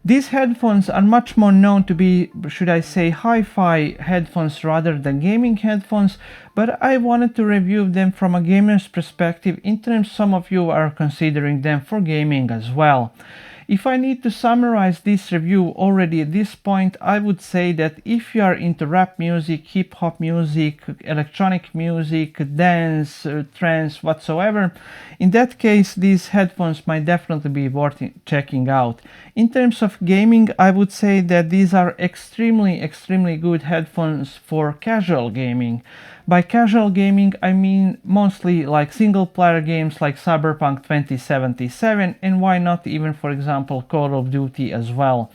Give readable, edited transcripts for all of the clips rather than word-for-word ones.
These headphones are much more known to be, should I say, hi-fi headphones rather than gaming headphones, but I wanted to review them from a gamer's perspective in terms some of you are considering them for gaming as well. If I need to summarize this review already at this point, I would say that if you are into rap music, hip-hop music, electronic music, dance, trance, whatsoever, in that case these headphones might definitely be worth checking out. In terms of gaming, I would say that these are extremely good headphones for casual gaming. By casual gaming, I mean mostly like single-player games like Cyberpunk 2077, and why not even, for example, Call of Duty as well.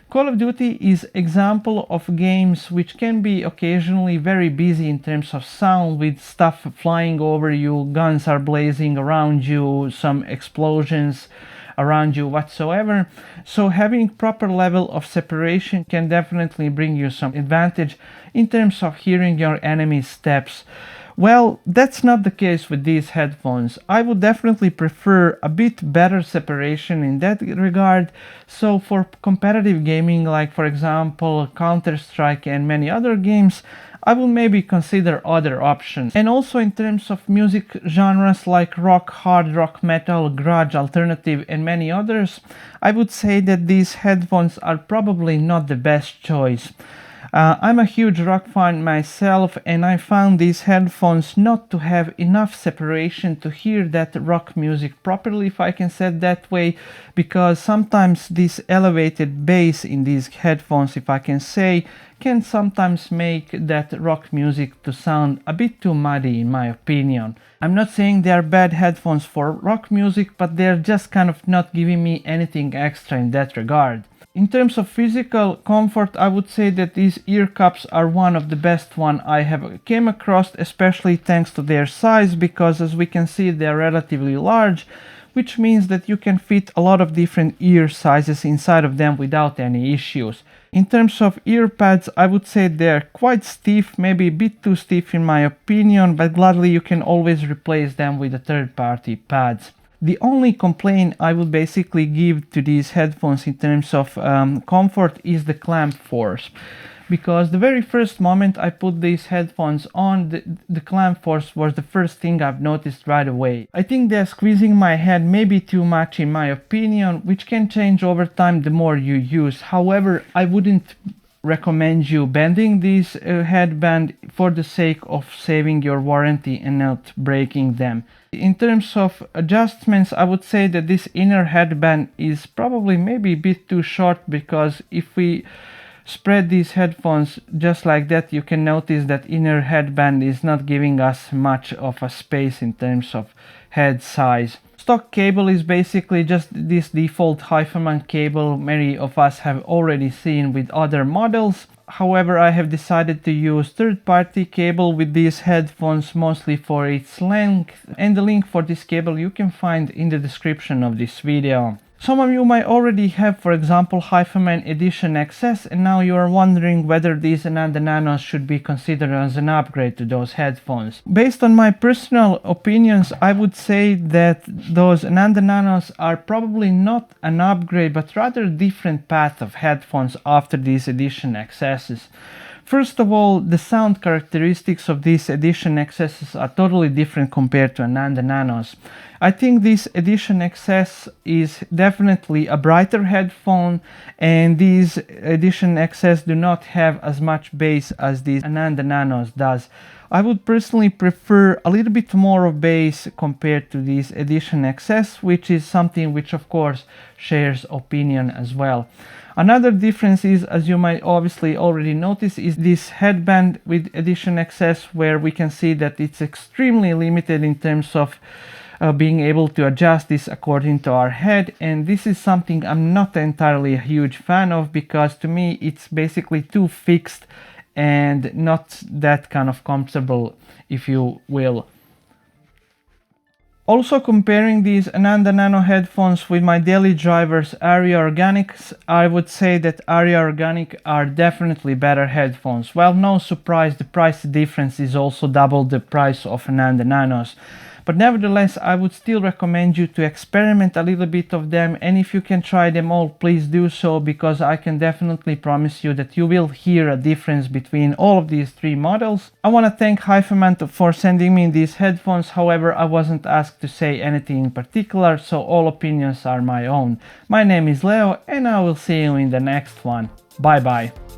Call of Duty is example of games which can be occasionally very busy in terms of sound, with stuff flying over you, guns are blazing around you, some explosions around you whatsoever. So having proper level of separation can definitely bring you some advantage in terms of hearing your enemy's steps. Well, that's not the case with these headphones. I would definitely prefer a bit better separation in that regard. So for competitive gaming, like for example Counter-Strike and many other games, I will maybe consider other options. And also in terms of music genres like rock, hard rock, metal, grunge, alternative and many others, I would say that these headphones are probably not the best choice. I'm a huge rock fan myself, and I found these headphones not to have enough separation to hear that rock music properly, if I can say it that way, because sometimes this elevated bass in these headphones, if I can say, can sometimes make that rock music to sound a bit too muddy in my opinion. I'm not saying they are bad headphones for rock music, but they're just kind of not giving me anything extra in that regard. In terms of physical comfort, I would say that these ear cups are one of the best one I have came across, especially thanks to their size, because as we can see they are relatively large, which means that you can fit a lot of different ear sizes inside of them without any issues. In terms of ear pads, I would say they're quite stiff, maybe a bit too stiff in my opinion, but gladly you can always replace them with the third-party pads. The only complaint I would basically give to these headphones in terms of comfort is the clamp force, because the very first moment I put these headphones on, the clamp force was the first thing I've noticed right away. I think they're squeezing my head maybe too much in my opinion, which can change over time the more you use. However, I wouldn't recommend you bending this headband for the sake of saving your warranty and not breaking them. In terms of adjustments, I would say that this inner headband is probably maybe a bit too short, because if we spread these headphones just like that, you can notice that inner headband is not giving us much of a space in terms of head size. Stock cable is basically just this default Hifiman cable many of us have already seen with other models. However, I have decided to use third-party cable with these headphones mostly for its length, and the link for this cable you can find in the description of this video. Some of you might already have, for example, Hifiman Edition XS, and now you are wondering whether these Ananda Nanos should be considered as an upgrade to those headphones. Based on my personal opinions, I would say that those Ananda Nanos are probably not an upgrade, but rather a different path of headphones after these Edition XSs. First of all, the sound characteristics of these Edition XSs are totally different compared to Ananda Nanos. I think this Edition XS is definitely a brighter headphone, and these Edition XS do not have as much bass as these Ananda Nanos does. I would personally prefer a little bit more of bass compared to this Edition XS, which is something which of course shares opinion as well. Another difference is, as you might obviously already notice, is this headband with Edition XS, where we can see that it's extremely limited in terms of being able to adjust this according to our head, and this is something I'm not entirely a huge fan of, because to me it's basically too fixed and not that kind of comfortable, if you will. Also, comparing these Ananda Nano headphones with my daily drivers Arya Organics, I would say that Arya Organic are definitely better headphones. Well, no surprise, the price difference is also double the price of Ananda Nanos. but nevertheless I would still recommend you to experiment a little bit of them, and if you can try them all, please do so, because I can definitely promise you that you will hear a difference between all of these three models. I want to thank Hifiman for sending me these headphones. However, I wasn't asked to say anything in particular, so all opinions are my own. My name is Leo, and I will see you in the next one. Bye bye.